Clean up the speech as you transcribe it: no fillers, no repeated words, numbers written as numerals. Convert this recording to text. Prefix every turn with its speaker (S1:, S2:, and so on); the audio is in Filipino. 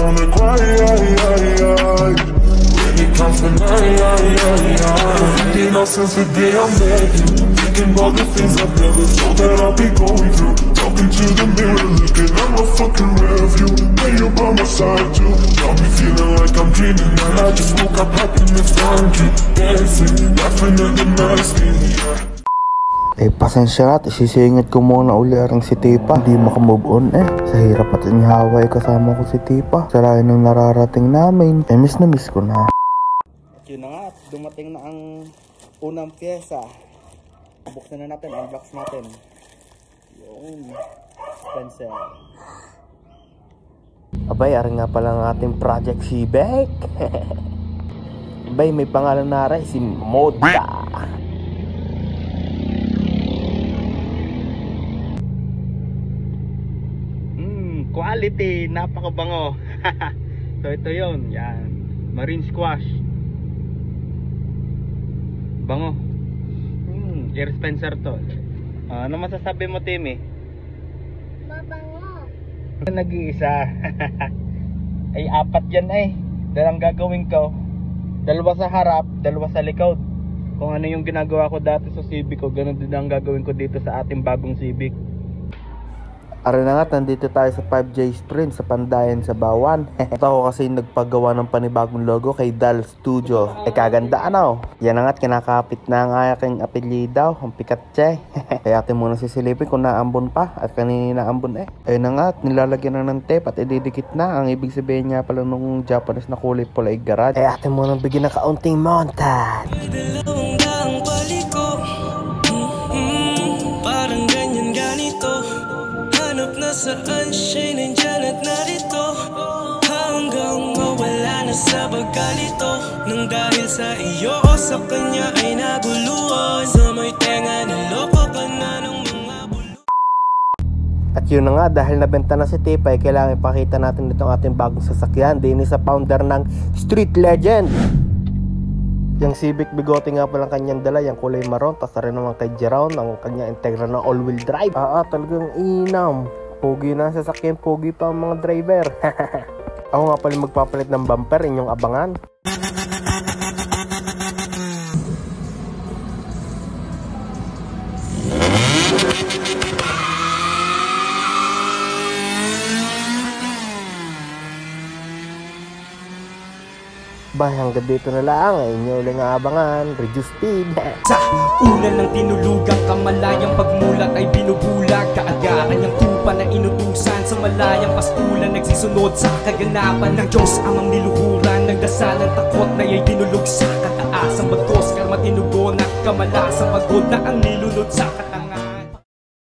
S1: gonna cry, when it comes to night. You know, since the day I met you, thinking about the things I've never thought that I'll be going through. Talking to the mirror, looking at my fucking rearview. When you're by my side too, got me feeling like I'm dreaming, and I just woke up happy to find you dancing, laughing at the nasty.
S2: Pasensya na, isisingit ko muna uli aring si Tipa. Hindi makamove on sa hirap at inihaway kasama ko si Tipa. Sa layo ng nararating namin, miss na miss ko na. At yun na nga, dumating na ang unang pyesa. Buksan na natin, unbox natin. Yung Spencer. Abay, aring nga pala ang ating project si Beck. Abay, may pangalan na rin, si Moda. Quality, napakabango. So ito yun, yan, marine squash. Bango. Air Spencer to. Ano masasabi mo, Timmy?
S3: Mabango.
S2: Nag-iisa. Ay apat yan dalang gagawin ko. Dalawa sa harap, dalawa sa likod. Kung ano yung ginagawa ko dati sa Civic ko, ganun din ang gagawin ko dito sa ating bagong Civic. Ara na nga, nandito tayo sa 5J Sprint sa Pandayan sa Bawan. Ito ako kasi nagpagawa ng panibagong logo kay Dal Studio. Kaganda ano? Yan na nga't kinakapit na ang aking apelyido, ang Pikatche. Kaya atin muna sisilipin kung naambon pa at kanina naambon Ayun na nga, nilalagyan na ng tape at ididikit na. Ang ibig sabihin niya pala nung Japanese na kulay pula ay garage. Kaya atin muna bigyan ng kaunting montage.
S4: Parang ganyan ganito. Nasaan siya nandyan at narito, hanggang mawala na sa pagkalito. Nang dahil sa iyo o sa kanya ay naguluhan, sa may tenga niloko ka na ng mga bulo.
S2: At yun na nga, dahil nabenta na si Tipay, kailangan ipakita natin itong ating bagong sasakyan. Din sa founder ng Street Legend. Yung Civic Bigote nga palang kanyang dala, yung kulay maroon. Tapos rin naman kay Jeroen, ang kanyang integral na all-wheel drive. Talagang inam. Pogi na sa sasakyan, pogi pa ang mga driver. Ako nga pala magpapalit ng bumper, inyong abangan. Bah, hanggang dito na lang, inyo uling abangan, reduce speed.
S4: Sa ulan ng tinulugang kamalayang pagmulat ay binubulag, kaagaran niyang tupa na inutusan sa malayang pastulan, nagsisunod sa kaganapan ng Diyos amang niluhuran, nagdasal ng takot na ay dinulog sa kataasang bagos, karma tinugon at kamalasang pagod na ang nilunod sa katang.